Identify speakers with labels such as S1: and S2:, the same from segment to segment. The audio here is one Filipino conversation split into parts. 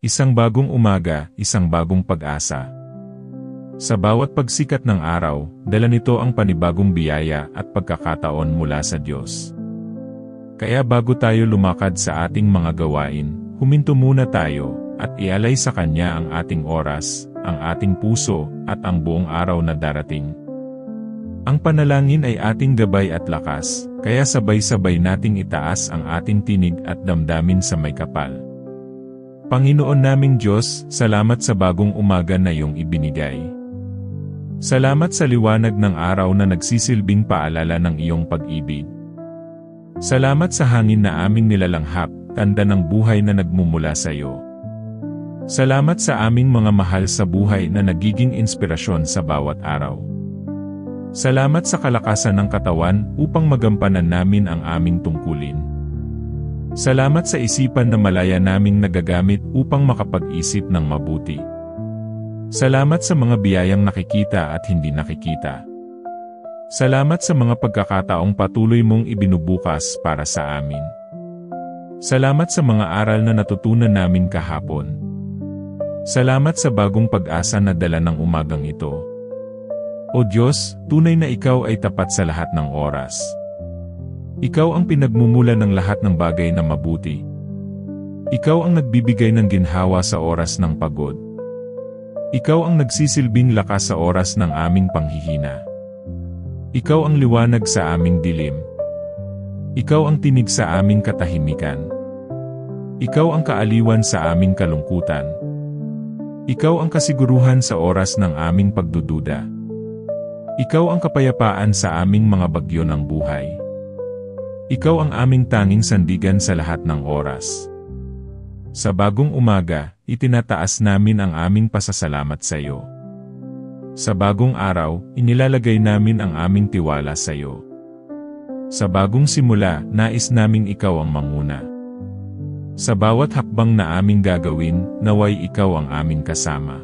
S1: Isang bagong umaga, isang bagong pag-asa. Sa bawat pagsikat ng araw, dala nito ang panibagong biyaya at pagkakataon mula sa Diyos. Kaya bago tayo lumakad sa ating mga gawain, huminto muna tayo at ialay sa Kanya ang ating oras, ang ating puso, at ang buong araw na darating. Ang panalangin ay ating gabay at lakas, kaya sabay-sabay nating itaas ang ating tinig at damdamin sa may kapal. Panginoon naming Diyos, salamat sa bagong umaga na iyong ibinigay. Salamat sa liwanag ng araw na nagsisilbing paalala ng iyong pag-ibig. Salamat sa hangin na aming nilalanghap, tanda ng buhay na nagmumula sa iyo. Salamat sa aming mga mahal sa buhay na nagiging inspirasyon sa bawat araw. Salamat sa kalakasan ng katawan upang magampanan namin ang aming tungkulin. Salamat sa isipan na malaya naming nagagamit upang makapag-isip ng mabuti. Salamat sa mga biyayang nakikita at hindi nakikita. Salamat sa mga pagkakataong patuloy mong ibinubukas para sa amin. Salamat sa mga aral na natutunan namin kahapon. Salamat sa bagong pag-asa na dala ng umagang ito. O Diyos, tunay na Ikaw ay tapat sa lahat ng oras. Ikaw ang pinagmumulan ng lahat ng bagay na mabuti. Ikaw ang nagbibigay ng ginhawa sa oras ng pagod. Ikaw ang nagsisilbing lakas sa oras ng aming panghihina. Ikaw ang liwanag sa aming dilim. Ikaw ang tinig sa aming katahimikan. Ikaw ang kaaliwan sa aming kalungkutan. Ikaw ang kasiguruhan sa oras ng aming pagdududa. Ikaw ang kapayapaan sa aming mga bagyo ng buhay. Ikaw ang aming tanging sandigan sa lahat ng oras. Sa bagong umaga, itinataas namin ang aming pasasalamat sa iyo. Sa bagong araw, inilalagay namin ang aming tiwala sa iyo. Sa bagong simula, nais naming ikaw ang manguna. Sa bawat hakbang na aming gagawin, naway ikaw ang aming kasama.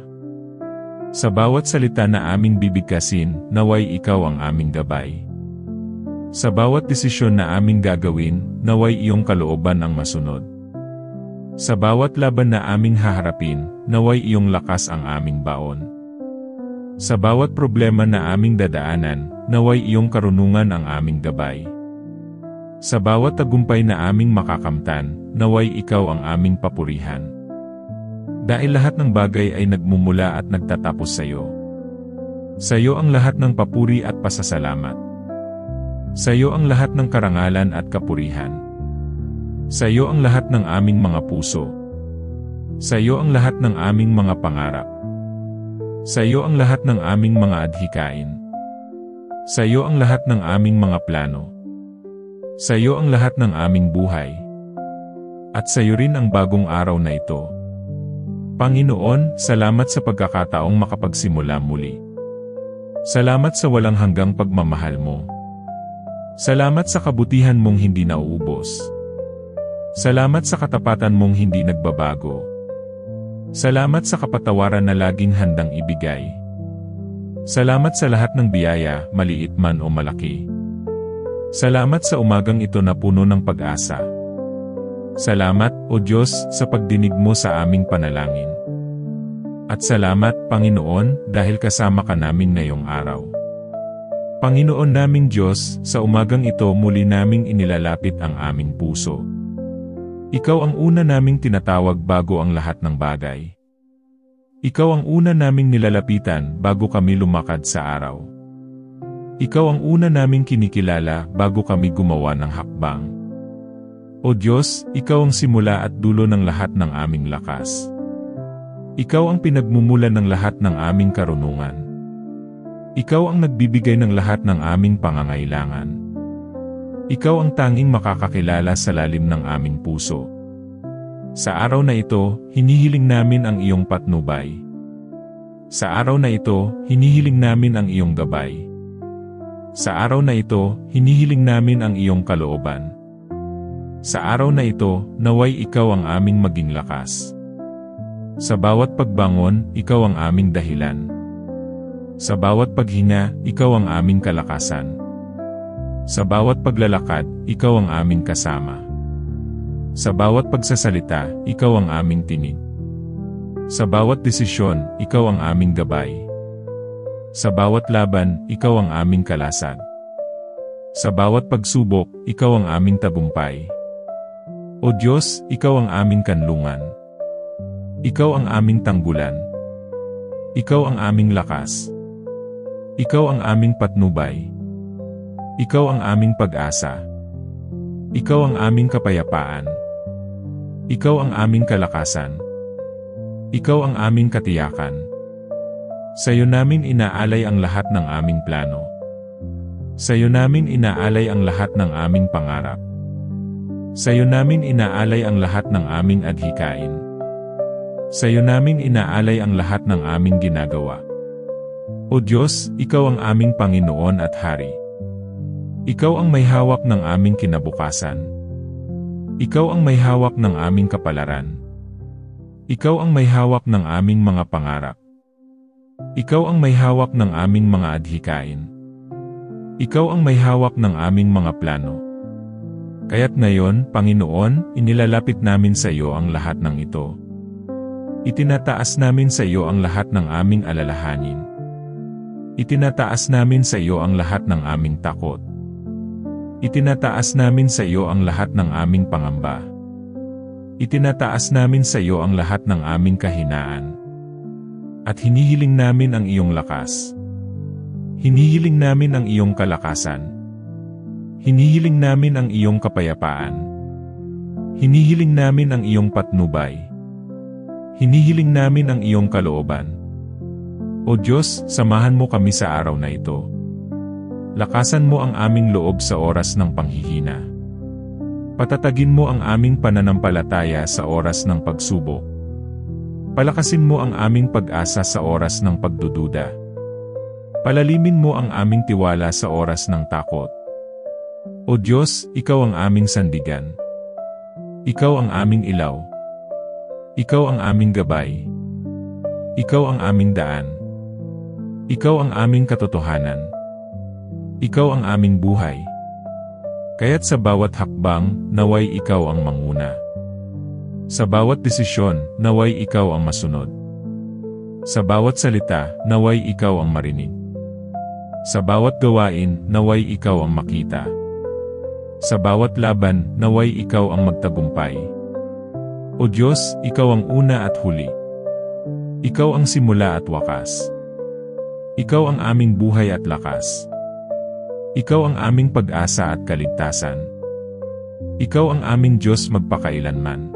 S1: Sa bawat salita na aming bibigkasin, naway ikaw ang aming gabay. Sa bawat desisyon na aming gagawin, naway iyong kalooban ang masunod. Sa bawat laban na aming haharapin, naway iyong lakas ang aming baon. Sa bawat problema na aming dadaanan, naway iyong karunungan ang aming gabay. Sa bawat tagumpay na aming makakamtan, naway ikaw ang aming papurihan. Dahil lahat ng bagay ay nagmumula at nagtatapos sa iyo. Sa iyo ang lahat ng papuri at pasasalamat. Sa iyo ang lahat ng karangalan at kapurihan. Sa iyo ang lahat ng aming mga puso. Sa iyo ang lahat ng aming mga pangarap. Sa iyo ang lahat ng aming mga adhikain. Sa iyo ang lahat ng aming mga plano. Sa iyo ang lahat ng aming buhay. At sa iyo rin ang bagong araw na ito. Panginoon, salamat sa pagkakataong makapagsimula muli. Salamat sa walang hanggang pagmamahal mo. Salamat sa kabutihan mong hindi nauubos. Salamat sa katapatan mong hindi nagbabago. Salamat sa kapatawaran na laging handang ibigay. Salamat sa lahat ng biyaya, maliit man o malaki. Salamat sa umagang ito na puno ng pag-asa. Salamat, O Diyos, sa pagdinig mo sa aming panalangin. At salamat, Panginoon, dahil kasama ka namin ngayong araw. Panginoon naming Diyos, sa umagang ito muli naming inilalapit ang aming puso. Ikaw ang una naming tinatawag bago ang lahat ng bagay. Ikaw ang una naming nilalapitan bago kami lumakad sa araw. Ikaw ang una naming kinikilala bago kami gumawa ng hakbang. O Diyos, Ikaw ang simula at dulo ng lahat ng aming lakas. Ikaw ang pinagmumulan ng lahat ng aming karunungan. Ikaw ang nagbibigay ng lahat ng aming pangangailangan. Ikaw ang tanging makakakilala sa lalim ng aming puso. Sa araw na ito, hinihiling namin ang iyong patnubay. Sa araw na ito, hinihiling namin ang iyong gabay. Sa araw na ito, hinihiling namin ang iyong kalooban. Sa araw na ito, naway ikaw ang aming maging lakas. Sa bawat pagbangon, ikaw ang aming dahilan. Sa bawat paghinga, ikaw ang aming kalakasan. Sa bawat paglalakad, ikaw ang aming kasama. Sa bawat pagsasalita, ikaw ang aming tinig. Sa bawat desisyon, ikaw ang aming gabay. Sa bawat laban, ikaw ang aming kalasag. Sa bawat pagsubok, ikaw ang aming tagumpay. O Diyos, ikaw ang aming kanlungan. Ikaw ang aming tanggulan. Ikaw ang aming lakas. Ikaw ang aming patnubay. Ikaw ang aming pag-asa. Ikaw ang aming kapayapaan. Ikaw ang aming kalakasan. Ikaw ang aming katiyakan. Sa iyo namin inaalay ang lahat ng aming plano. Sa iyo namin inaalay ang lahat ng aming pangarap. Sa iyo namin inaalay ang lahat ng aming adhikain. Sa iyo namin inaalay ang lahat ng aming ginagawa. O Diyos, ikaw ang aming Panginoon at Hari. Ikaw ang may hawak ng aming kinabukasan. Ikaw ang may hawak ng aming kapalaran. Ikaw ang may hawak ng aming mga pangarap. Ikaw ang may hawak ng aming mga adhikain. Ikaw ang may hawak ng aming mga plano. Kaya't ngayon, Panginoon, inilalapit namin sa iyo ang lahat ng ito. Itinataas namin sa iyo ang lahat ng aming alalahanin. Itinataas namin sa iyo ang lahat ng aming takot. Itinataas namin sa iyo ang lahat ng aming pangamba. Itinataas namin sa iyo ang lahat ng aming kahinaan. At hinihiling namin ang iyong lakas. Hinihiling namin ang iyong kalakasan. Hinihiling namin ang iyong kapayapaan. Hinihiling namin ang iyong patnubay. Hinihiling namin ang iyong kalooban. O Diyos, samahan mo kami sa araw na ito. Lakasan mo ang aming loob sa oras ng panghihina. Patatagin mo ang aming pananampalataya sa oras ng pagsubok. Palakasin mo ang aming pag-asa sa oras ng pagdududa. Palalimin mo ang aming tiwala sa oras ng takot. O Diyos, ikaw ang aming sandigan. Ikaw ang aming ilaw. Ikaw ang aming gabay. Ikaw ang aming daan. Ikaw ang aming katotohanan. Ikaw ang aming buhay. Kaya't sa bawat hakbang, naway ikaw ang manguna. Sa bawat desisyon, naway ikaw ang masunod. Sa bawat salita, naway ikaw ang marinig. Sa bawat gawain, naway ikaw ang makita. Sa bawat laban, naway ikaw ang magtagumpay. O Diyos, ikaw ang una at huli. Ikaw ang simula at wakas. Ikaw ang aming buhay at lakas. Ikaw ang aming pag-asa at kaligtasan. Ikaw ang aming Diyos magpakailanman.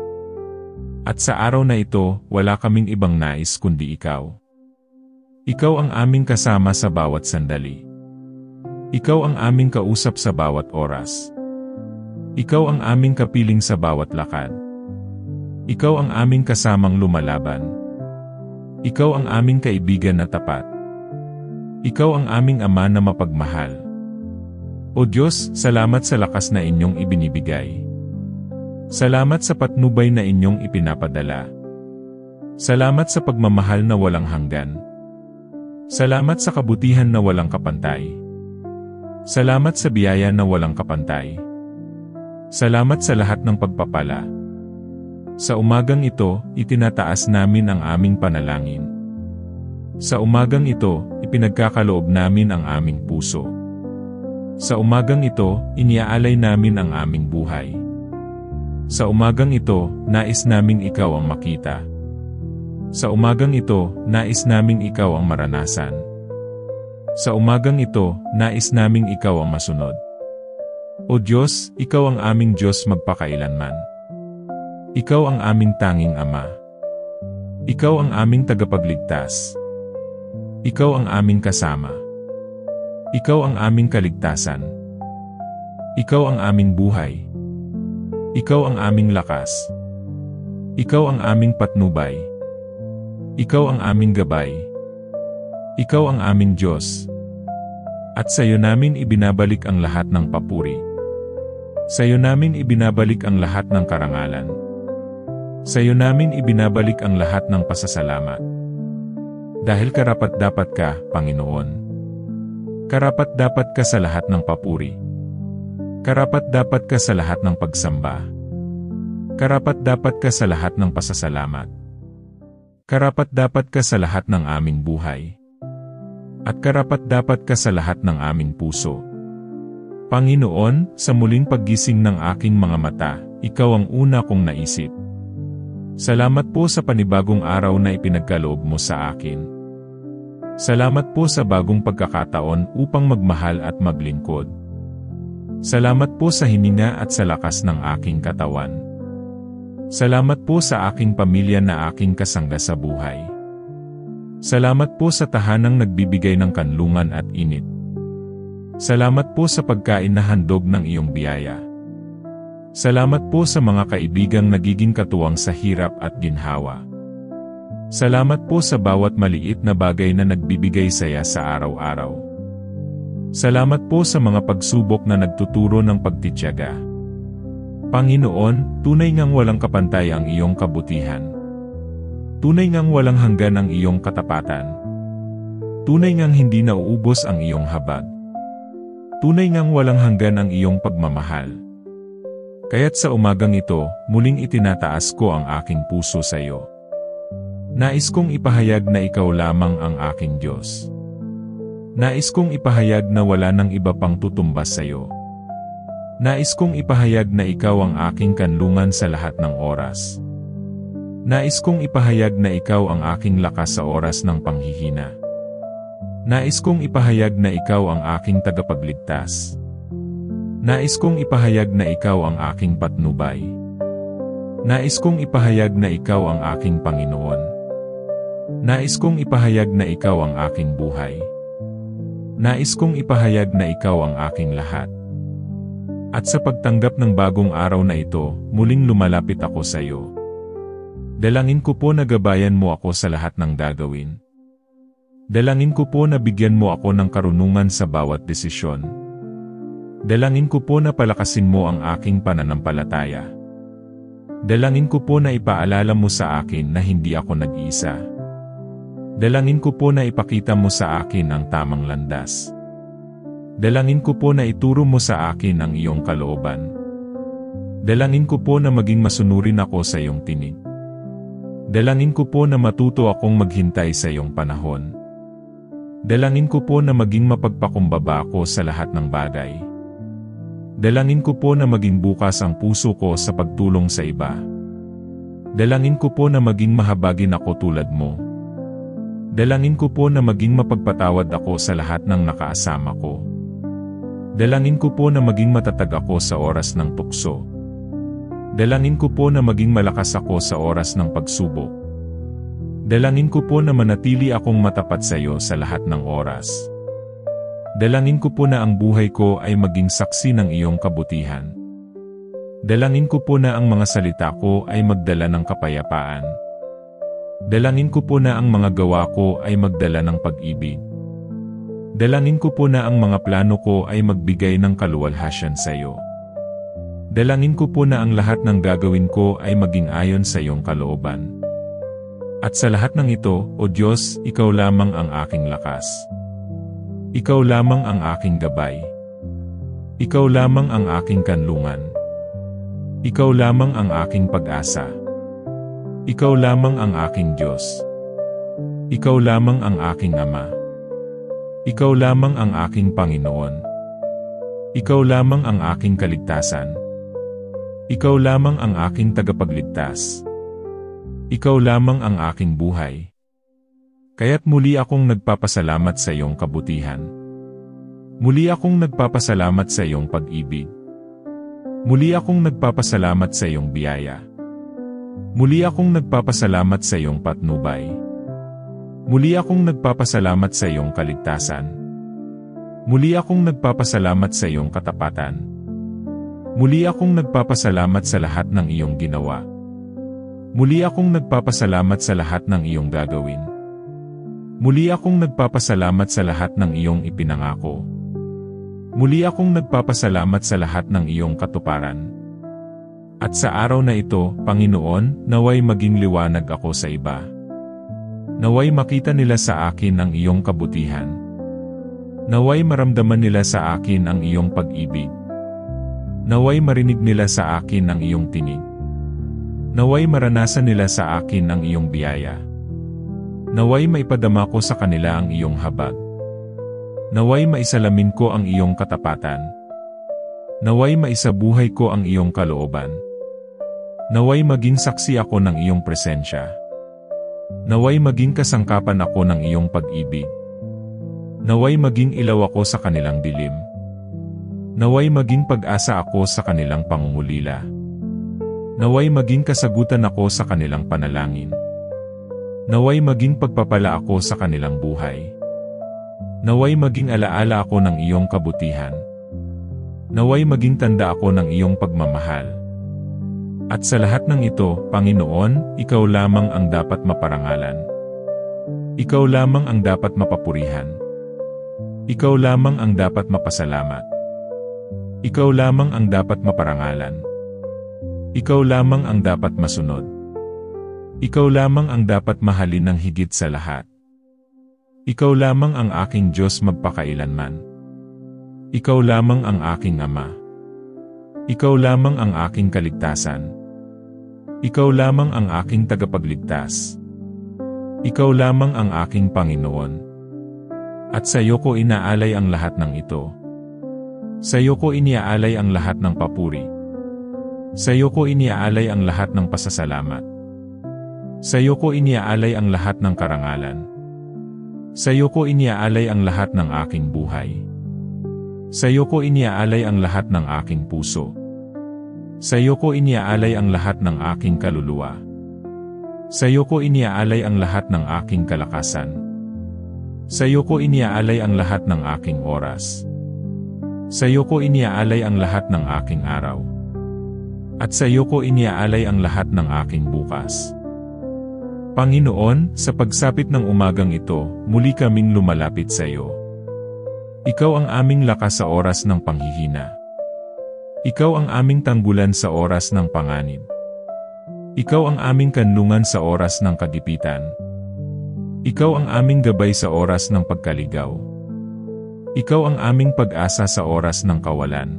S1: At sa araw na ito, wala kaming ibang nais kundi ikaw. Ikaw ang aming kasama sa bawat sandali. Ikaw ang aming kausap sa bawat oras. Ikaw ang aming kapiling sa bawat lakad. Ikaw ang aming kasamang lumalaban. Ikaw ang aming kaibigan na tapat. Ikaw ang aming ama na mapagmahal. O Diyos, salamat sa lakas na inyong ibinibigay. Salamat sa patnubay na inyong ipinapadala. Salamat sa pagmamahal na walang hanggan. Salamat sa kabutihan na walang kapantay. Salamat sa biyaya na walang kapantay. Salamat sa lahat ng pagpapala. Sa umagang ito, itinataas namin ang aming panalangin. Sa umagang ito, ipinagkakaloob namin ang aming puso. Sa umagang ito, iniaalay namin ang aming buhay. Sa umagang ito, nais naming ikaw ang makita. Sa umagang ito, nais naming ikaw ang maranasan. Sa umagang ito, nais naming ikaw ang masunod. O Diyos, ikaw ang aming Diyos magpakailanman. Ikaw ang aming tanging Ama. Ikaw ang aming tagapagligtas. Ikaw ang aming kasama. Ikaw ang aming kaligtasan. Ikaw ang aming buhay. Ikaw ang aming lakas. Ikaw ang aming patnubay. Ikaw ang aming gabay. Ikaw ang aming Diyos. At sa iyo namin ibinabalik ang lahat ng papuri. Sa iyo namin ibinabalik ang lahat ng karangalan. Sa iyo namin ibinabalik ang lahat ng pasasalamat. Dahil karapat-dapat ka, Panginoon. Karapat-dapat ka sa lahat ng papuri. Karapat-dapat ka sa lahat ng pagsamba. Karapat-dapat ka sa lahat ng pasasalamat. Karapat-dapat ka sa lahat ng aming buhay. At karapat-dapat ka sa lahat ng aming puso. Panginoon, sa muling paggising ng aking mga mata, Ikaw ang una kong naisip. Salamat po sa panibagong araw na ipinagkaloob mo sa akin. Salamat po sa bagong pagkakataon upang magmahal at maglingkod. Salamat po sa hininga at sa lakas ng aking katawan. Salamat po sa aking pamilya na aking kasangga sa buhay. Salamat po sa tahanang nagbibigay ng kanlungan at init. Salamat po sa pagkain na handog ng iyong biyaya. Salamat po sa mga kaibigang nagiging katuwang sa hirap at ginhawa. Salamat po sa bawat maliit na bagay na nagbibigay saya sa araw-araw. Salamat po sa mga pagsubok na nagtuturo ng pagtitiyaga. Panginoon, tunay ngang walang kapantay ang iyong kabutihan. Tunay ngang walang hanggan ang iyong katapatan. Tunay ngang hindi nauubos ang iyong habag. Tunay ngang walang hanggan ang iyong pagmamahal. Kaya't sa umagang ito, muling itinataas ko ang aking puso sa iyo. Nais kong ipahayag na ikaw lamang ang aking Diyos. Nais kong ipahayag na wala nang iba pang tutumbas sa iyo. Nais kong ipahayag na ikaw ang aking kanlungan sa lahat ng oras. Nais kong ipahayag na ikaw ang aking lakas sa oras ng panghihina. Nais kong ipahayag na ikaw ang aking tagapagligtas. Nais kong ipahayag na ikaw ang aking patnubay. Nais kong ipahayag na ikaw ang aking Panginoon. Nais kong ipahayag na ikaw ang aking buhay. Nais kong ipahayag na ikaw ang aking lahat. At sa pagtanggap ng bagong araw na ito, muling lumalapit ako sa iyo. Dalangin ko po na gabayan mo ako sa lahat ng gagawin. Dalangin ko po na bigyan mo ako ng karunungan sa bawat desisyon. Dalangin ko po na palakasin mo ang aking pananampalataya. Dalangin ko po na ipaalala mo sa akin na hindi ako nag-iisa. Dalangin ko po na ipakita mo sa akin ang tamang landas. Dalangin ko po na ituro mo sa akin ang iyong kalooban. Dalangin ko po na maging masunurin ako sa iyong tinig. Dalangin ko po na matuto akong maghintay sa iyong panahon. Dalangin ko po na maging mapagpakumbaba ako sa lahat ng bagay. Dalangin ko po na maging bukas ang puso ko sa pagtulong sa iba. Dalangin ko po na maging mahabagin ako tulad mo. Dalangin ko po na maging mapagpatawad ako sa lahat ng nakaasama ko. Dalangin ko po na maging matatag ako sa oras ng tukso. Dalangin ko po na maging malakas ako sa oras ng pagsubok. Dalangin ko po na manatili akong matapat sa iyo sa lahat ng oras. Dalangin ko po na ang buhay ko ay maging saksi ng iyong kabutihan. Dalangin ko po na ang mga salita ko ay magdala ng kapayapaan. Dalangin ko po na ang mga gawa ko ay magdala ng pag-ibig. Dalangin ko po na ang mga plano ko ay magbigay ng kaluwalhatian sa iyo. Dalangin ko po na ang lahat ng gagawin ko ay maging ayon sa iyong kalooban. At sa lahat ng ito, O Diyos, Ikaw lamang ang aking lakas. Ikaw lamang ang aking gabay. Ikaw lamang ang aking kanlungan. Ikaw lamang ang aking pag-asa. Ikaw lamang ang aking Diyos. Ikaw lamang ang aking Ama. Ikaw lamang ang aking Panginoon. Ikaw lamang ang aking kaligtasan. Ikaw lamang ang aking tagapagligtas. Ikaw lamang ang aking buhay. Kaya't muli akong nagpapasalamat sa iyong kabutihan. Muli akong nagpapasalamat sa iyong pag-ibig. Muli akong nagpapasalamat sa iyong biyaya. Muli akong nagpapasalamat sa iyong patnubay. Muli akong nagpapasalamat sa iyong kaligtasan. Muli akong nagpapasalamat sa iyong katapatan. Muli akong nagpapasalamat sa lahat ng iyong ginawa. Muli akong nagpapasalamat sa lahat ng iyong gagawin. Muli akong nagpapasalamat sa lahat ng iyong ipinangako. Muli akong nagpapasalamat sa lahat ng iyong katuparan. At sa araw na ito, Panginoon, naway maging liwanag ako sa iba. Naway makita nila sa akin ang iyong kabutihan. Naway maramdaman nila sa akin ang iyong pag-ibig. Naway marinig nila sa akin ang iyong tinig. Naway maranasan nila sa akin ang iyong biyaya. Naway maipadama ko sa kanila ang iyong habag. Naway maisalamin ko ang iyong katapatan. Naway maisabuhay ko ang iyong kalooban. Naway maging saksi ako ng iyong presensya. Naway maging kasangkapan ako ng iyong pag-ibig. Naway maging ilaw ako sa kanilang dilim. Naway maging pag-asa ako sa kanilang pangungulila. Naway maging kasagutan ako sa kanilang panalangin. Naway maging pagpapala ako sa kanilang buhay. Naway maging alaala ako ng iyong kabutihan. Naway maging tanda ako ng iyong pagmamahal. At sa lahat ng ito, Panginoon, Ikaw lamang ang dapat maparangalan. Ikaw lamang ang dapat mapapurihan. Ikaw lamang ang dapat mapasalamat. Ikaw lamang ang dapat maparangalan. Ikaw lamang ang dapat masunod. Ikaw lamang ang dapat mahalin ng higit sa lahat. Ikaw lamang ang aking Diyos magpakailanman. Ikaw lamang ang aking Ama. Ikaw lamang ang aking kaligtasan. Ikaw lamang ang aking tagapagligtas. Ikaw lamang ang aking Panginoon. At sa iyo ko inaalay ang lahat ng ito. Sa iyo ko iniaalay ang lahat ng papuri. Sa iyo ko iniaalay ang lahat ng pasasalamat. Sa iyo ko iniaalay ang lahat ng karangalan. Sa iyo ko iniaalay ang lahat ng aking buhay. Sa iyo ko iniaalay ang lahat ng aking puso. Sa iyo ko iniaalay ang lahat ng aking kaluluwa. Sa iyo ko iniaalay ang lahat ng aking kalakasan. Sa iyo ko iniaalay ang lahat ng aking oras. Sa iyo ko iniaalay ang lahat ng aking araw. At sa iyo ko iniaalay ang lahat ng aking bukas. Panginoon, sa pagsapit ng umagang ito, muli kaming lumalapit sa iyo. Ikaw ang aming lakas sa oras ng panghihina. Ikaw ang aming tanggulan sa oras ng panganib. Ikaw ang aming kanlungan sa oras ng kagipitan. Ikaw ang aming gabay sa oras ng pagkaligaw. Ikaw ang aming pag-asa sa oras ng kawalan.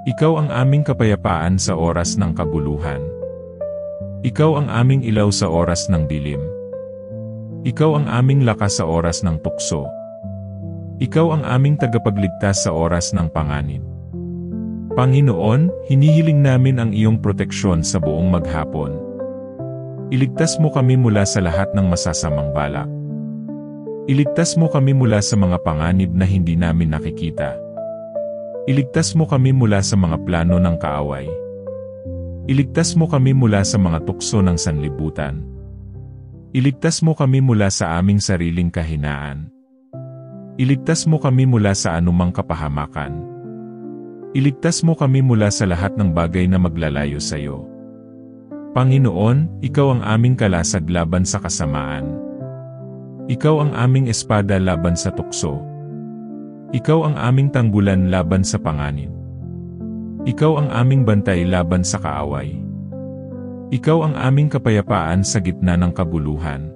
S1: Ikaw ang aming kapayapaan sa oras ng kaguluhan. Ikaw ang aming ilaw sa oras ng dilim. Ikaw ang aming lakas sa oras ng tukso. Ikaw ang aming tagapagligtas sa oras ng panganib. Panginoon, hinihiling namin ang iyong proteksyon sa buong maghapon. Iligtas mo kami mula sa lahat ng masasamang balak. Iligtas mo kami mula sa mga panganib na hindi namin nakikita. Iligtas mo kami mula sa mga plano ng kaaway. Iligtas mo kami mula sa mga tukso ng sanlibutan. Iligtas mo kami mula sa aming sariling kahinaan. Iligtas mo kami mula sa anumang kapahamakan. Iligtas mo kami mula sa lahat ng bagay na maglalayo sa iyo. Panginoon, Ikaw ang aming kalasag laban sa kasamaan. Ikaw ang aming espada laban sa tukso. Ikaw ang aming tanggulan laban sa panganib. Ikaw ang aming bantay laban sa kaaway. Ikaw ang aming kapayapaan sa gitna ng kabuluhan.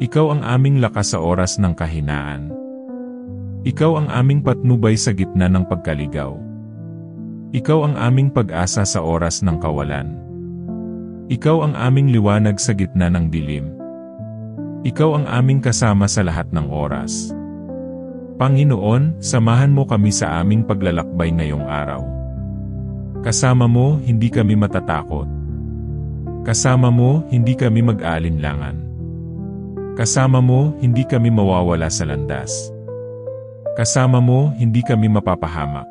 S1: Ikaw ang aming lakas sa oras ng kahinaan. Ikaw ang aming patnubay sa gitna ng pagkaligaw. Ikaw ang aming pag-asa sa oras ng kawalan. Ikaw ang aming liwanag sa gitna ng dilim. Ikaw ang aming kasama sa lahat ng oras. Panginoon, samahan mo kami sa aming paglalakbay ngayong araw. Kasama mo, hindi kami matatakot. Kasama mo, hindi kami mag-aalinlangan. Kasama mo, hindi kami mawawala sa landas. Kasama mo, hindi kami mapapahamak.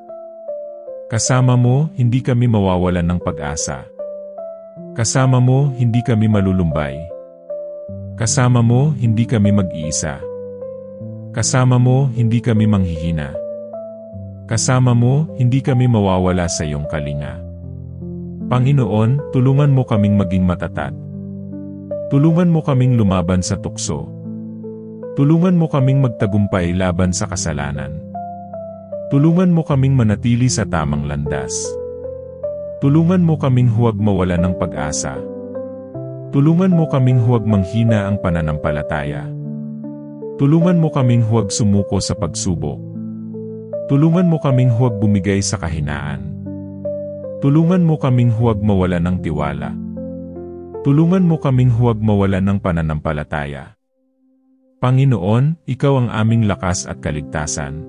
S1: Kasama mo, hindi kami mawawalan ng pag-asa. Kasama mo, hindi kami malulumbay. Kasama mo, hindi kami mag-iisa. Kasama mo, hindi kami manghihina. Kasama mo, hindi kami mawawala sa iyong kalinga. Panginoon, tulungan mo kaming maging matatag. Tulungan mo kaming lumaban sa tukso. Tulungan mo kaming magtagumpay laban sa kasalanan. Tulungan mo kaming manatili sa tamang landas. Tulungan mo kaming huwag mawala ng pag-asa. Tulungan mo kaming huwag manghina ang pananampalataya. Tulungan mo kaming huwag sumuko sa pagsubok. Tulungan mo kaming huwag bumigay sa kahinaan. Tulungan mo kaming huwag mawala ng tiwala. Tulungan mo kaming huwag mawalan ng pananampalataya. Panginoon, Ikaw ang aming lakas at kaligtasan.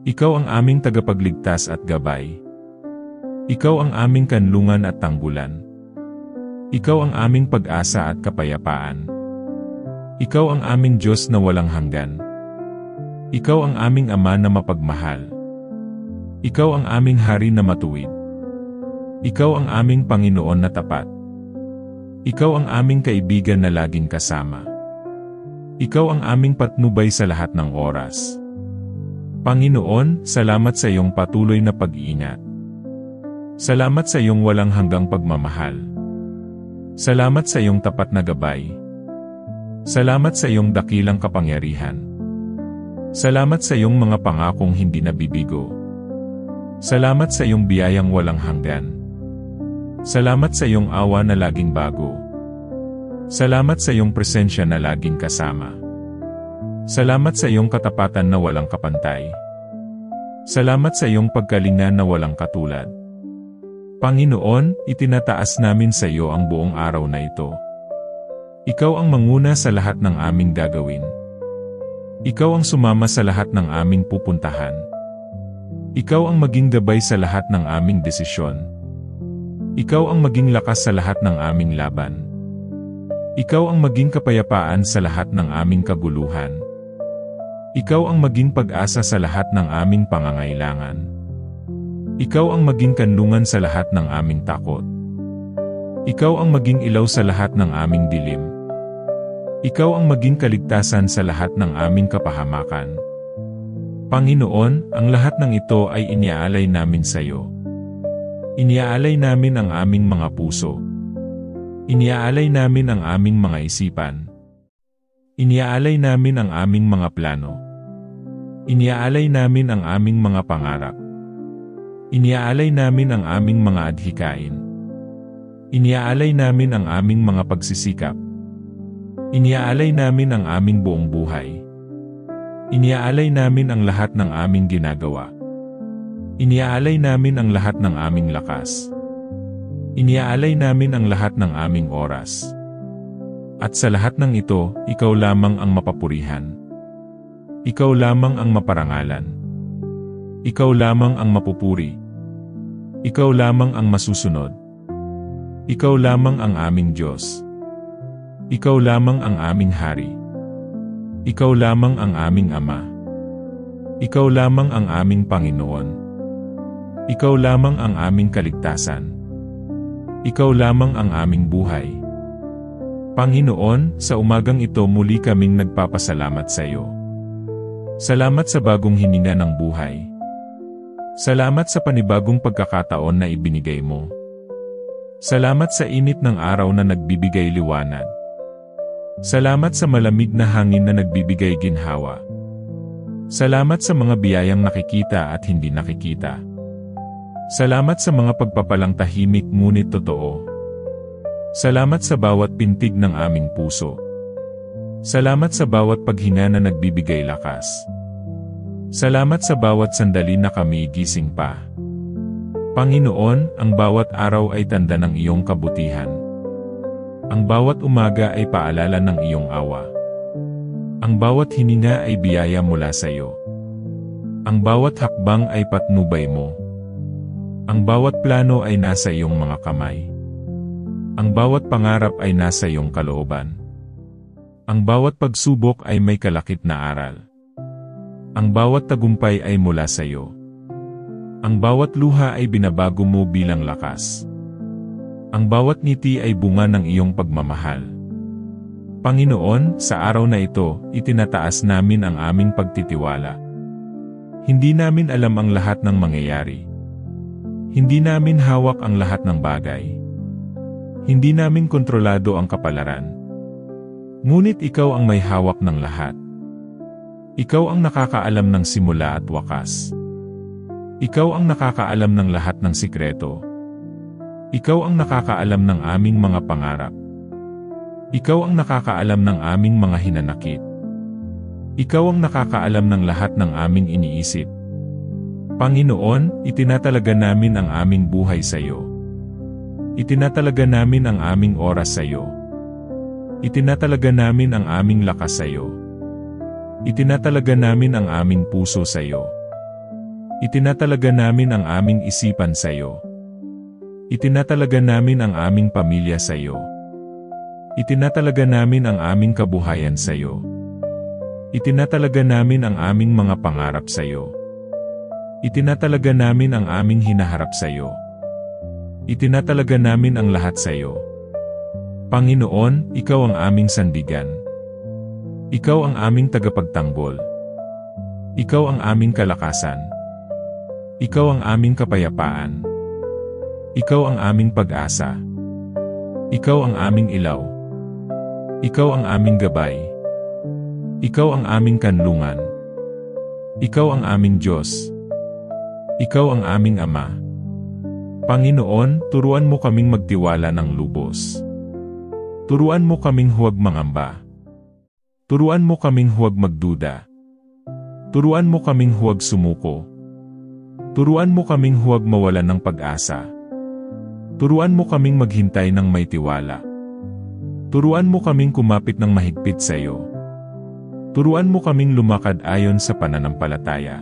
S1: Ikaw ang aming tagapagligtas at gabay. Ikaw ang aming kanlungan at tanggulan. Ikaw ang aming pag-asa at kapayapaan. Ikaw ang aming Diyos na walang hanggan. Ikaw ang aming Ama na mapagmahal. Ikaw ang aming Hari na matuwid. Ikaw ang aming Panginoon na tapat. Ikaw ang aming kaibigan na laging kasama. Ikaw ang aming patnubay sa lahat ng oras. Panginoon, salamat sa iyong patuloy na pag-iingat. Salamat sa iyong walang hanggang pagmamahal. Salamat sa iyong tapat na gabay. Salamat sa iyong dakilang kapangyarihan. Salamat sa iyong mga pangakong hindi nabibigo. Salamat sa iyong biyayang walang hanggan. Salamat sa iyong awa na laging bago. Salamat sa iyong presensya na laging kasama. Salamat sa iyong katapatan na walang kapantay. Salamat sa iyong pagkalinga na walang katulad. Panginoon, itinataas namin sa iyo ang buong araw na ito. Ikaw ang manguna sa lahat ng aming gagawin. Ikaw ang sumama sa lahat ng aming pupuntahan. Ikaw ang maging gabay sa lahat ng aming desisyon. Ikaw ang maging lakas sa lahat ng aming laban. Ikaw ang maging kapayapaan sa lahat ng aming kaguluhan. Ikaw ang maging pag-asa sa lahat ng aming pangangailangan. Ikaw ang maging kanlungan sa lahat ng aming takot. Ikaw ang maging ilaw sa lahat ng aming dilim. Ikaw ang maging kaligtasan sa lahat ng aming kapahamakan. Panginoon, ang lahat ng ito ay iniaalay namin sa iyo. Iniaalay namin ang aming mga puso. Iniaalay namin ang aming mga isipan. Iniaalay namin ang aming mga plano. Iniaalay namin ang aming mga pangarap. Iniaalay namin ang aming mga adhikain. Iniaalay namin ang aming mga pagsisikap. Iniaalay namin ang aming buong buhay. Iniaalay namin ang lahat ng aming ginagawa. Iniaalay namin ang lahat ng aming lakas. Iniaalay namin ang lahat ng aming oras. At sa lahat ng ito, ikaw lamang ang mapapurihan. Ikaw lamang ang maparangalan. Ikaw lamang ang mapupuri. Ikaw lamang ang masusunod. Ikaw lamang ang aming Diyos. Ikaw lamang ang aming Hari. Ikaw lamang ang aming Ama. Ikaw lamang ang aming Panginoon. Ikaw lamang ang aming kaligtasan. Ikaw lamang ang aming buhay. Panginoon, sa umagang ito muli kaming nagpapasalamat sa iyo. Salamat sa bagong hininga ng buhay. Salamat sa panibagong pagkakataon na ibinigay mo. Salamat sa init ng araw na nagbibigay liwanag. Salamat sa malamig na hangin na nagbibigay ginhawa. Salamat sa mga biyayang nakikita at hindi nakikita. Salamat sa mga pagpapalang tahimik ngunit totoo. Salamat sa bawat pintig ng aming puso. Salamat sa bawat paghinga na nagbibigay lakas. Salamat sa bawat sandali na kami gising pa. Panginoon, ang bawat araw ay tanda ng iyong kabutihan. Ang bawat umaga ay paalala ng iyong awa. Ang bawat hininga ay biyaya mula sa iyo. Ang bawat hakbang ay patnubay mo. Ang bawat plano ay nasa iyong mga kamay. Ang bawat pangarap ay nasa iyong kalooban. Ang bawat pagsubok ay may kalakip na aral. Ang bawat tagumpay ay mula sa iyo. Ang bawat luha ay binabago mo bilang lakas. Ang bawat ngiti ay bunga ng iyong pagmamahal. Panginoon, sa araw na ito, itinataas namin ang aming pagtitiwala. Hindi namin alam ang lahat ng mangyayari. Hindi namin hawak ang lahat ng bagay. Hindi namin kontrolado ang kapalaran. Ngunit ikaw ang may hawak ng lahat. Ikaw ang nakakaalam ng simula at wakas. Ikaw ang nakakaalam ng lahat ng sikreto. Ikaw ang nakakaalam ng aming mga pangarap. Ikaw ang nakakaalam ng aming mga hinanakit. Ikaw ang nakakaalam ng lahat ng aming iniisip. Panginoon, itinatalaga namin ang aming buhay sa iyo. Itinatalaga namin ang aming oras sa iyo. Itinatalaga namin ang aming lakas sa iyo. Itinatalaga namin ang aming puso sa iyo. Itinatalaga namin ang aming isipan sa iyo. Itinatalaga namin ang aming pamilya sa iyo. Itinatalaga namin ang aming kabuhayan sa iyo. Itinatalaga namin ang aming mga pangarap sa iyo. Itinatalaga namin ang aming hinaharap sa iyo. Itinatalaga namin ang lahat sa iyo. Panginoon, Ikaw ang aming sandigan. Ikaw ang aming tagapagtanggol. Ikaw ang aming kalakasan. Ikaw ang aming kapayapaan. Ikaw ang aming pag-asa. Ikaw ang aming ilaw. Ikaw ang aming gabay. Ikaw ang aming kanlungan. Ikaw ang aming Diyos. Ikaw ang aming Ama. Panginoon, turuan mo kaming magtiwala ng lubos. Turuan mo kaming huwag mangamba. Turuan mo kaming huwag magduda. Turuan mo kaming huwag sumuko. Turuan mo kaming huwag mawalan ng pag-asa. Turuan mo kaming maghintay ng may tiwala. Turuan mo kaming kumapit ng mahigpit sa iyo. Turuan mo kaming lumakad ayon sa pananampalataya.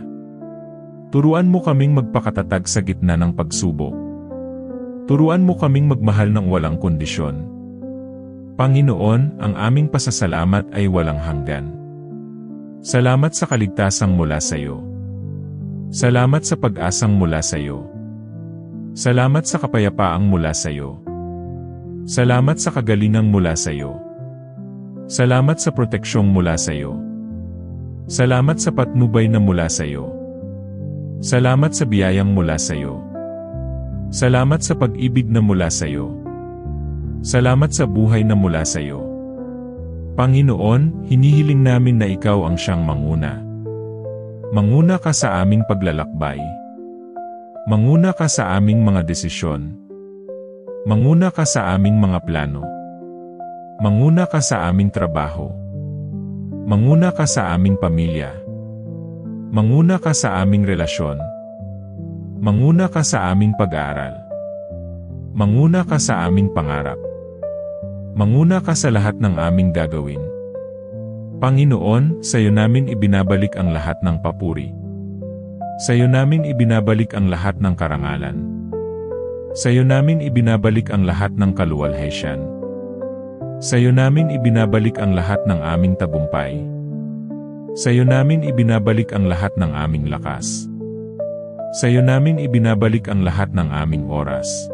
S1: Turuan mo kaming magpakatatag sa gitna ng pagsubok. Turuan mo kaming magmahal ng walang kondisyon. Panginoon, ang aming pasasalamat ay walang hanggan. Salamat sa kaligtasang mula sa iyo. Salamat sa pag-asang mula sa iyo. Salamat sa kapayapaang mula sa iyo. Salamat sa kagalingang mula sa iyo. Salamat sa proteksyong mula sa iyo. Salamat sa patnubay na mula sa iyo. Salamat sa biyayang mula sa iyo. Salamat sa pag-ibig na mula sa iyo. Salamat sa buhay na mula sa iyo. Panginoon, hinihiling namin na Ikaw ang siyang manguna. Manguna ka sa aming paglalakbay. Manguna ka sa aming mga desisyon. Manguna ka sa aming mga plano. Manguna ka sa aming trabaho. Manguna ka sa aming pamilya. Manguna ka sa aming relasyon. Manguna ka sa aming pag-aaral. Manguna ka sa aming pangarap. Manguna ka sa lahat ng aming gagawin. Panginoon, sa iyo namin ibinabalik ang lahat ng papuri. Sa iyo namin ibinabalik ang lahat ng karangalan. Sa iyo namin ibinabalik ang lahat ng kaluwalhatian. Sa iyo namin ibinabalik ang lahat ng aming tagumpay. Sa iyo namin ibinabalik ang lahat ng aming lakas. Sa iyo namin ibinabalik ang lahat ng aming oras.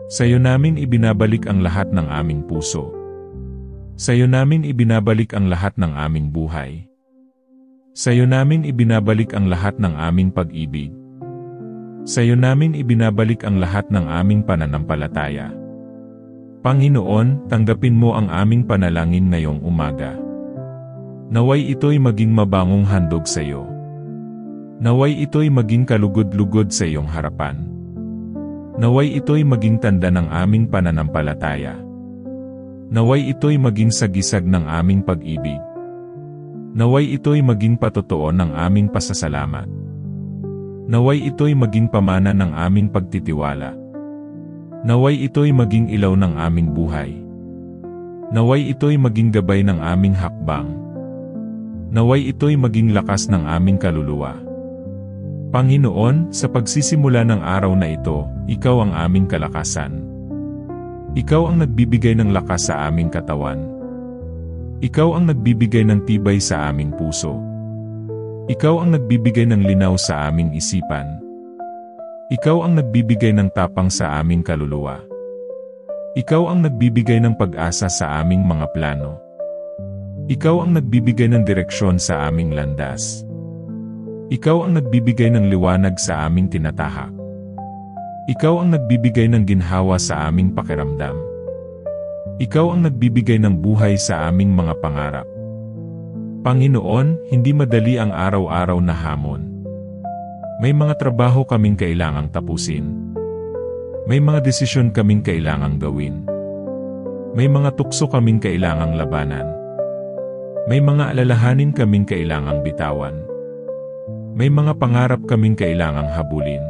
S1: Sa iyo namin ibinabalik ang lahat ng aming puso. Sa iyo namin ibinabalik ang lahat ng aming buhay. Sa iyo namin ibinabalik ang lahat ng aming pag-ibig. Sa iyo namin ibinabalik ang lahat ng aming pananampalataya. Panginoon, tanggapin mo ang aming panalangin ngayong umaga. Naway ito'y maging mabangong handog sa iyo. Naway ito'y maging kalugod-lugod sa iyong harapan. Naway ito'y maging tanda ng aming pananampalataya. Naway ito'y maging sagisag ng aming pag-ibig. Naway ito'y maging patotoo ng aming pasasalamat. Naway ito'y maging pamana ng aming pagtitiwala. Naway ito'y maging ilaw ng aming buhay. Naway ito'y maging gabay ng aming hakbang. Naway ito'y maging lakas ng aming kaluluwa. Panginoon, sa pagsisimula ng araw na ito, Ikaw ang aming kalakasan. Ikaw ang nagbibigay ng lakas sa aming katawan. Ikaw ang nagbibigay ng tibay sa aming puso. Ikaw ang nagbibigay ng linaw sa aming isipan. Ikaw ang nagbibigay ng tapang sa aming kaluluwa. Ikaw ang nagbibigay ng pag-asa sa aming mga plano. Ikaw ang nagbibigay ng direksyon sa aming landas. Ikaw ang nagbibigay ng liwanag sa aming tinatahak. Ikaw ang nagbibigay ng ginhawa sa aming pakiramdam. Ikaw ang nagbibigay ng buhay sa aming mga pangarap. Panginoon, hindi madali ang araw-araw na hamon. May mga trabaho kaming kailangang tapusin. May mga desisyon kaming kailangang gawin. May mga tukso kaming kailangang labanan. May mga alalahanin kaming kailangang bitawan. May mga pangarap kaming kailangang habulin.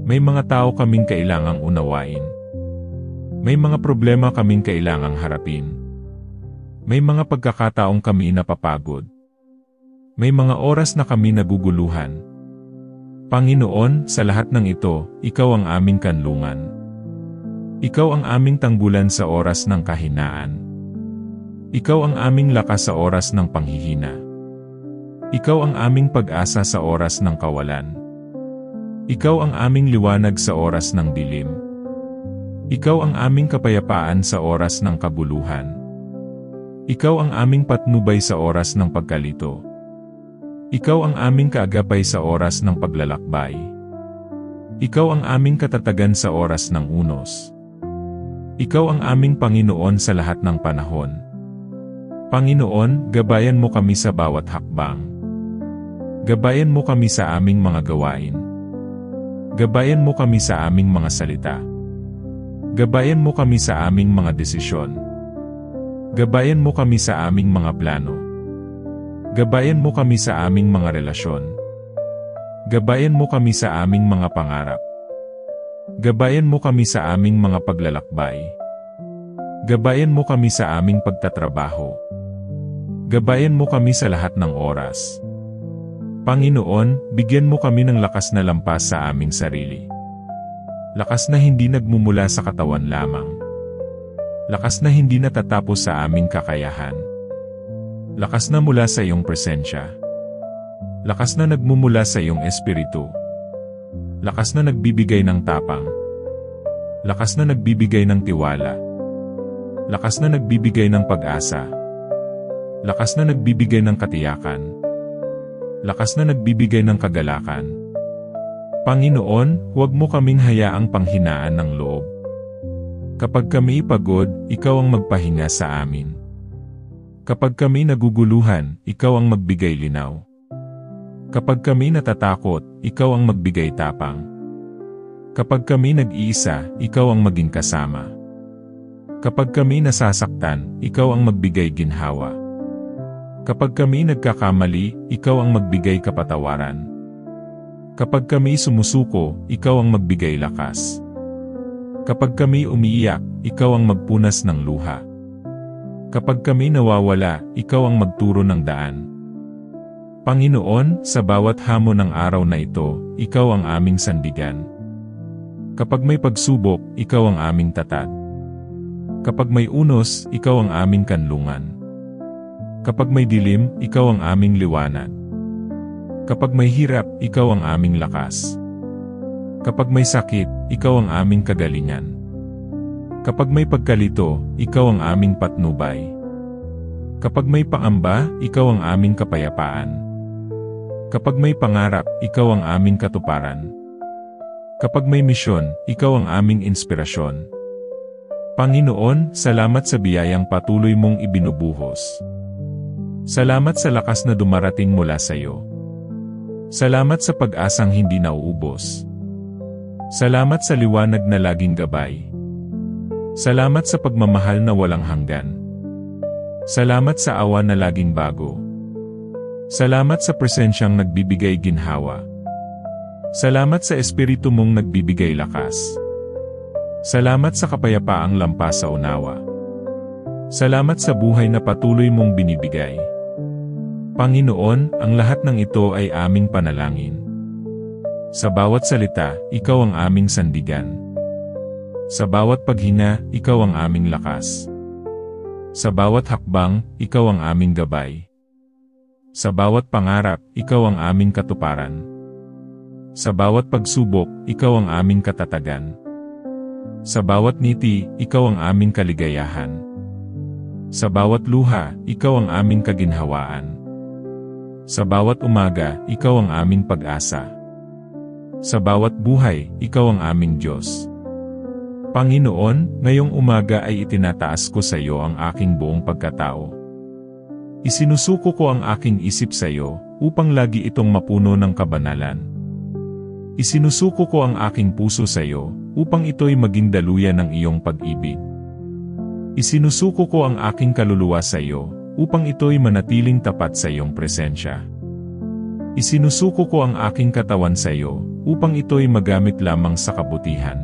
S1: May mga tao kaming kailangang unawain. May mga problema kaming kailangang harapin. May mga pagkakataong kami napapagod. May mga oras na kami naguguluhan. Panginoon, sa lahat ng ito, Ikaw ang aming kanlungan. Ikaw ang aming tanggulan sa oras ng kahinaan. Ikaw ang aming lakas sa oras ng panghihina. Ikaw ang aming pag-asa sa oras ng kawalan. Ikaw ang aming liwanag sa oras ng dilim. Ikaw ang aming kapayapaan sa oras ng kabuluhan. Ikaw ang aming patnubay sa oras ng pagkalito. Ikaw ang aming kaagapay sa oras ng paglalakbay. Ikaw ang aming katatagan sa oras ng unos. Ikaw ang aming Panginoon sa lahat ng panahon. Panginoon, gabayan mo kami sa bawat hakbang. Gabayan mo kami sa aming mga gawain. Gabayan mo kami sa aming mga salita. Gabayan mo kami sa aming mga desisyon. Gabayan mo kami sa aming mga plano. Gabayan mo kami sa aming mga relasyon. Gabayan mo kami sa aming mga pangarap. Gabayan mo kami sa aming mga paglalakbay. Gabayan mo kami sa aming pagtatrabaho. Gabayan mo kami sa lahat ng oras. Panginoon, bigyan mo kami ng lakas na lampas sa aming sarili. Lakas na hindi nagmumula sa katawan lamang. Lakas na hindi natatapos sa aming kakayahan. Lakas na mula sa iyong presensya. Lakas na nagmumula sa iyong espiritu. Lakas na nagbibigay ng tapang. Lakas na nagbibigay ng tiwala. Lakas na nagbibigay ng pag-asa. Lakas na nagbibigay ng katiyakan. Lakas na nagbibigay ng kagalakan. Panginoon, huwag mo kaming hayaang panghinaan ng loob. Kapag kami pagod, Ikaw ang magpahinga sa amin. Kapag kami naguguluhan, Ikaw ang magbigay linaw. Kapag kami natatakot, Ikaw ang magbigay tapang. Kapag kami nag-iisa, Ikaw ang maging kasama. Kapag kami nasasaktan, Ikaw ang magbigay ginhawa. Kapag kami nagkakamali, Ikaw ang magbigay kapatawaran. Kapag kami sumusuko, Ikaw ang magbigay lakas. Kapag kami umiiyak, Ikaw ang magpunas ng luha. Kapag kami nawawala, Ikaw ang magturo ng daan. Panginoon, sa bawat hamon ng araw na ito, Ikaw ang aming sandigan. Kapag may pagsubok, Ikaw ang aming tatag. Kapag may unos, Ikaw ang aming kanlungan. Kapag may dilim, Ikaw ang aming liwanag. Kapag may hirap, Ikaw ang aming lakas. Kapag may sakit, Ikaw ang aming kagalingan. Kapag may pagkalito, Ikaw ang aming patnubay. Kapag may pangamba, Ikaw ang aming kapayapaan. Kapag may pangarap, Ikaw ang aming katuparan. Kapag may misyon, Ikaw ang aming inspirasyon. Panginoon, salamat sa biyayang patuloy mong ibinubuhos. Salamat sa lakas na dumarating mula sa iyo. Salamat sa pag-asang hindi nauubos. Salamat sa liwanag na laging gabay. Salamat sa pagmamahal na walang hanggan. Salamat sa awa na laging bago. Salamat sa presensyang nagbibigay ginhawa. Salamat sa espiritu mong nagbibigay lakas. Salamat sa kapayapaang lampas sa unawa. Salamat sa buhay na patuloy mong binibigay. Panginoon, ang lahat ng ito ay aming panalangin. Sa bawat salita, Ikaw ang aming sandigan. Sa bawat paghinga, Ikaw ang aming lakas. Sa bawat hakbang, Ikaw ang aming gabay. Sa bawat pangarap, Ikaw ang aming katuparan. Sa bawat pagsubok, Ikaw ang aming katatagan. Sa bawat ngiti, Ikaw ang aming kaligayahan. Sa bawat luha, Ikaw ang aming kaginhawaan. Sa bawat umaga, Ikaw ang aming pag-asa. Sa bawat buhay, Ikaw ang aming Diyos. Panginoon, ngayong umaga ay itinataas ko sa iyo ang aking buong pagkatao. Isinusuko ko ang aking isip sa iyo, upang lagi itong mapuno ng kabanalan. Isinusuko ko ang aking puso sa iyo, upang ito'y maging daluyan ng iyong pag-ibig. Isinusuko ko ang aking kaluluwa sa iyo, upang ito'y manatiling tapat sa iyong presensya. Isinusuko ko ang aking katawan sa iyo, upang ito'y magamit lamang sa kabutihan.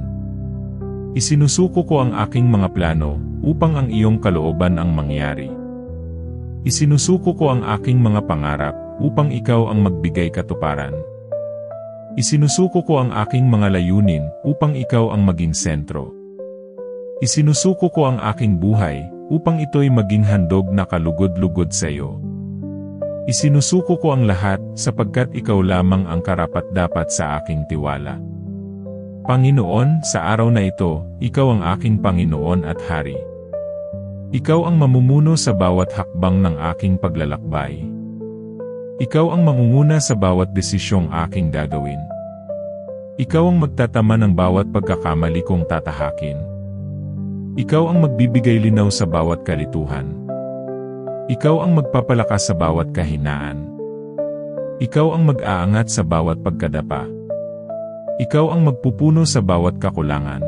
S1: Isinusuko ko ang aking mga plano upang ang iyong kalooban ang mangyari. Isinusuko ko ang aking mga pangarap upang ikaw ang magbigay katuparan. Isinusuko ko ang aking mga layunin upang ikaw ang maging sentro. Isinusuko ko ang aking buhay upang ito'y maging handog na kalugod-lugod sa iyo. Isinusuko ko ang lahat sapagkat ikaw lamang ang karapat-dapat sa aking tiwala. Panginoon, sa araw na ito, ikaw ang aking Panginoon at Hari. Ikaw ang mamumuno sa bawat hakbang ng aking paglalakbay. Ikaw ang mangunguna sa bawat desisyong aking gagawin. Ikaw ang magtatama ng bawat pagkakamali kong tatahakin. Ikaw ang magbibigay linaw sa bawat kalituhan. Ikaw ang magpapalakas sa bawat kahinaan. Ikaw ang mag-aangat sa bawat pagkadapa. Ikaw ang magpupuno sa bawat kakulangan.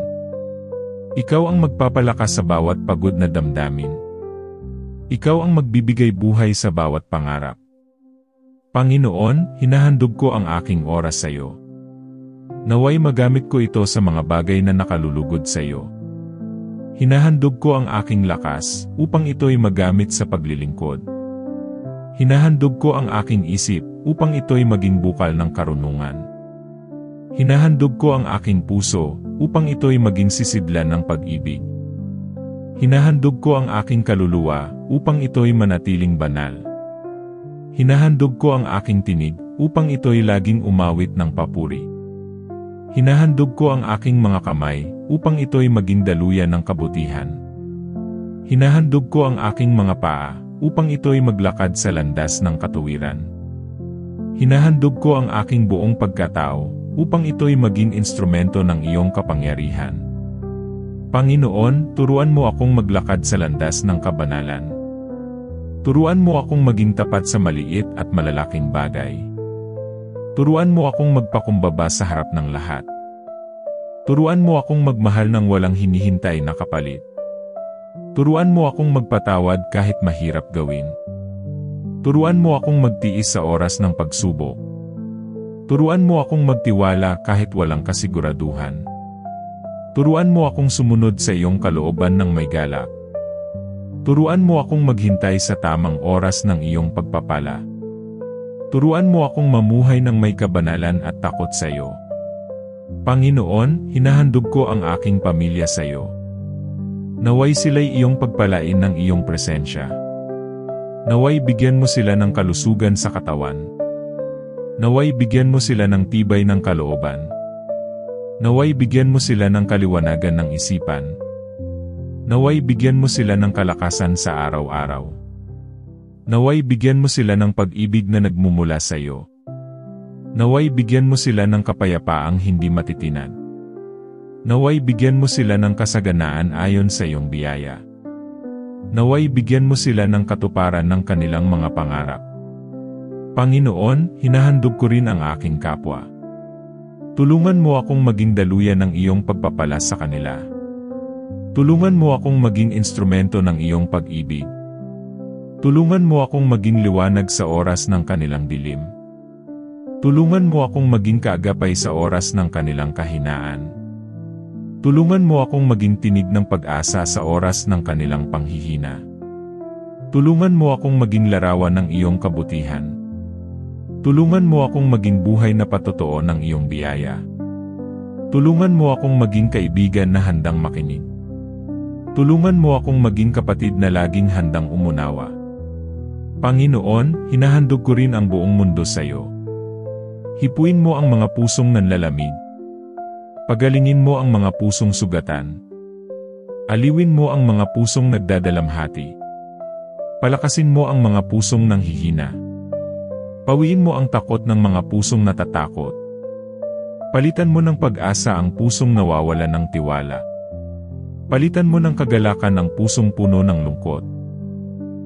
S1: Ikaw ang magpapalakas sa bawat pagod na damdamin. Ikaw ang magbibigay buhay sa bawat pangarap. Panginoon, hinahandog ko ang aking oras sa iyo. Naway magamit ko ito sa mga bagay na nakalulugod sa iyo. Hinahandog ko ang aking lakas upang ito'y magamit sa paglilingkod. Hinahandog ko ang aking isip upang ito'y maging bukal ng karunungan. Hinahandog ko ang aking puso upang ito'y maging sisidlan ng pag-ibig. Hinahandog ko ang aking kaluluwa upang ito'y manatiling banal. Hinahandog ko ang aking tinig upang ito'y laging umawit ng papuri. Hinahandog ko ang aking mga kamay upang ito'y maging daluyan ng kabutihan. Hinahandog ko ang aking mga paa upang ito'y maglakad sa landas ng katuwiran. Hinahandog ko ang aking buong pagkatao upang ito'y maging instrumento ng iyong kapangyarihan. Panginoon, turuan mo akong maglakad sa landas ng kabanalan. Turuan mo akong maging tapat sa maliit at malalaking bagay. Turuan mo akong magpakumbaba sa harap ng lahat. Turuan mo akong magmahal ng walang hinihintay na kapalit. Turuan mo akong magpatawad kahit mahirap gawin. Turuan mo akong magtiis sa oras ng pagsubok. Turuan mo akong magtiwala kahit walang kasiguraduhan. Turuan mo akong sumunod sa iyong kalooban ng may galak. Turuan mo akong maghintay sa tamang oras ng iyong pagpapala. Turuan mo akong mamuhay ng may kabanalan at takot sa iyo. Panginoon, hinahandog ko ang aking pamilya sa iyo. Naway sila'y iyong pagpalain ng iyong presensya. Naway bigyan mo sila ng kalusugan sa katawan. Naway bigyan mo sila ng tibay ng kalooban. Naway bigyan mo sila ng kaliwanagan ng isipan. Naway bigyan mo sila ng kalakasan sa araw-araw. Naway bigyan mo sila ng pag-ibig na nagmumula sa iyo. Naway bigyan mo sila ng kapayapaang hindi matitinag. Naway bigyan mo sila ng kasaganaan ayon sa iyong biyaya. Naway bigyan mo sila ng katuparan ng kanilang mga pangarap. Panginoon, hinahandog ko rin ang aking kapwa. Tulungan mo akong maging daluyan ng iyong pagpapala sa kanila. Tulungan mo akong maging instrumento ng iyong pag-ibig. Tulungan mo akong maging liwanag sa oras ng kanilang dilim. Tulungan mo akong maging kaagapay sa oras ng kanilang kahinaan. Tulungan mo akong maging tinig ng pag-asa sa oras ng kanilang panghihina. Tulungan mo akong maging larawan ng iyong kabutihan. Tulungan mo akong maging buhay na patotoo ng iyong biyaya. Tulungan mo akong maging kaibigan na handang makinig. Tulungan mo akong maging kapatid na laging handang umunawa. Panginoon, hinahandog ko rin ang buong mundo sa iyo. Hipuin mo ang mga pusong nanlalamig. Pagalingin mo ang mga pusong sugatan. Aliwin mo ang mga pusong nagdadalamhati. Palakasin mo ang mga pusong nanghihina. Pawiin mo ang takot ng mga pusong natatakot. Palitan mo ng pag-asa ang pusong nawawalan ng tiwala. Palitan mo ng kagalakan ang pusong puno ng lungkot.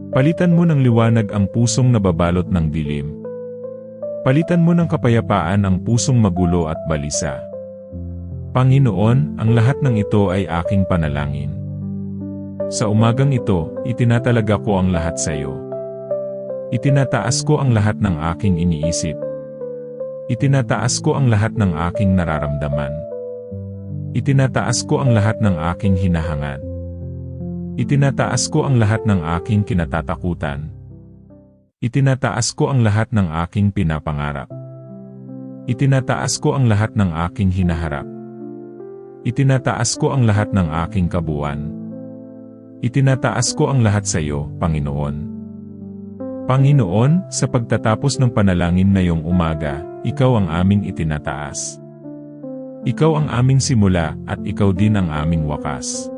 S1: Palitan mo ng liwanag ang pusong nababalot ng dilim. Palitan mo ng kapayapaan ang pusong magulo at balisa. Panginoon, ang lahat ng ito ay aking panalangin. Sa umagang ito, itinatalaga ko ang lahat sa iyo. Itinataas ko ang lahat ng aking iniisip. Itinataas ko ang lahat ng aking nararamdaman. Itinataas ko ang lahat ng aking hinahangad. Itinataas ko ang lahat ng aking kinatatakutan. Itinataas ko ang lahat ng aking pinapangarap. Itinataas ko ang lahat ng aking hinaharap. Itinataas ko ang lahat ng aking kabuuan. Itinataas ko ang lahat sa iyo, Panginoon. Panginoon, sa pagtatapos ng panalangin ngayong umaga, ikaw ang aming itinataas. Ikaw ang aming simula at ikaw din ang aming wakas.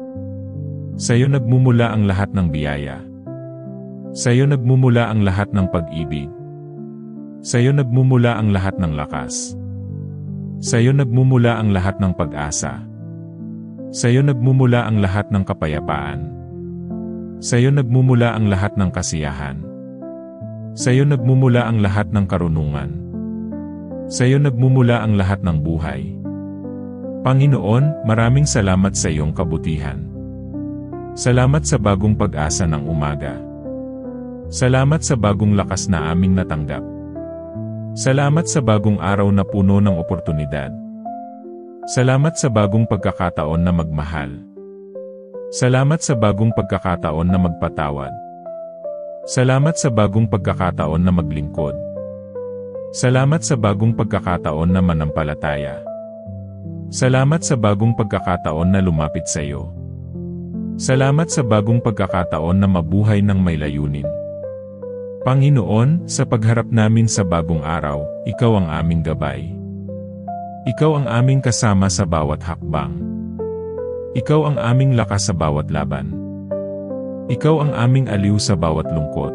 S1: Sa iyo nagmumula ang lahat ng biyaya. Sa iyo nagmumula ang lahat ng pag-ibig. Sa iyo nagmumula ang lahat ng lakas. Sa iyo nagmumula ang lahat ng pag-asa. Sa iyo nagmumula ang lahat ng kapayapaan. Sa iyo nagmumula ang lahat ng kasiyahan. Sa iyo nagmumula ang lahat ng karunungan. Sa iyo nagmumula ang lahat ng buhay. Panginoon, maraming salamat sa iyong kabutihan. Salamat sa bagong pag-asa ng umaga. Salamat sa bagong lakas na aming natanggap. Salamat sa bagong araw na puno ng oportunidad. Salamat sa bagong pagkakataon na magmahal. Salamat sa bagong pagkakataon na magpatawad. Salamat sa bagong pagkakataon na maglingkod. Salamat sa bagong pagkakataon na manampalataya. Salamat sa bagong pagkakataon na lumapit sa iyo. Salamat sa bagong pagkakataon na mabuhay ng may layunin. Panginoon, sa pagharap namin sa bagong araw, ikaw ang aming gabay. Ikaw ang aming kasama sa bawat hakbang. Ikaw ang aming lakas sa bawat laban. Ikaw ang aming aliw sa bawat lungkot.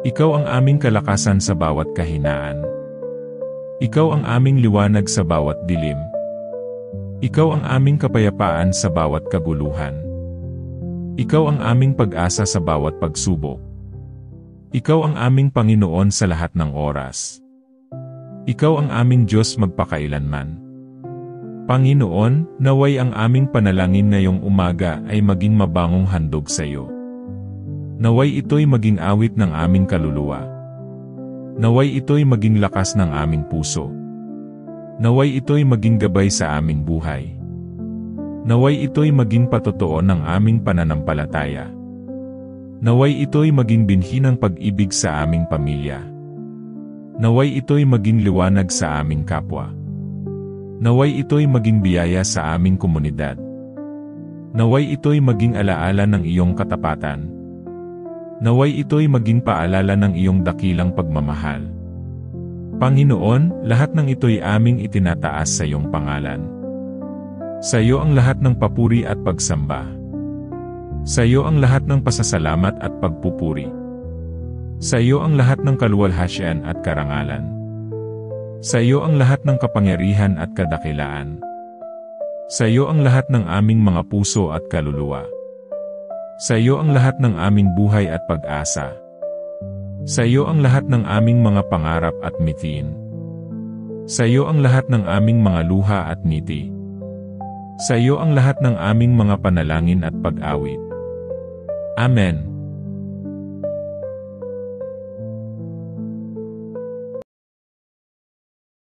S1: Ikaw ang aming kalakasan sa bawat kahinaan. Ikaw ang aming liwanag sa bawat dilim. Ikaw ang aming kapayapaan sa bawat kaguluhan. Ikaw ang aming pag-asa sa bawat pagsubok. Ikaw ang aming Panginoon sa lahat ng oras. Ikaw ang aming Diyos magpakailanman. Panginoon, naway ang aming panalangin ngayong umaga ay maging mabangong handog sa iyo. Naway ito'y maging awit ng aming kaluluwa. Naway ito'y maging lakas ng aming puso. Naway ito'y maging gabay sa aming buhay. Naway ito'y maging patotoo ng aming pananampalataya. Naway ito'y maging binhi ng pag-ibig sa aming pamilya. Naway ito'y maging liwanag sa aming kapwa. Naway ito'y maging biyaya sa aming komunidad. Naway ito'y maging alaala ng iyong katapatan. Naway ito'y maging paalala ng iyong dakilang pagmamahal. Panginoon, lahat ng ito'y aming itinataas sa iyong pangalan. Sa iyo ang lahat ng papuri at pagsamba. Sa iyo ang lahat ng pasasalamat at pagpupuri. Sa iyo ang lahat ng kaluwalhatian at karangalan. Sa iyo ang lahat ng kapangyarihan at kadakilaan. Sa iyo ang lahat ng aming mga puso at kaluluwa. Sa iyo ang lahat ng aming buhay at pag-asa. Sa iyo ang lahat ng aming mga pangarap at mithiin. Sa iyo ang lahat ng aming mga luha at ngiti. Sa iyo ang lahat ng aming mga panalangin at pag-awit. Amen.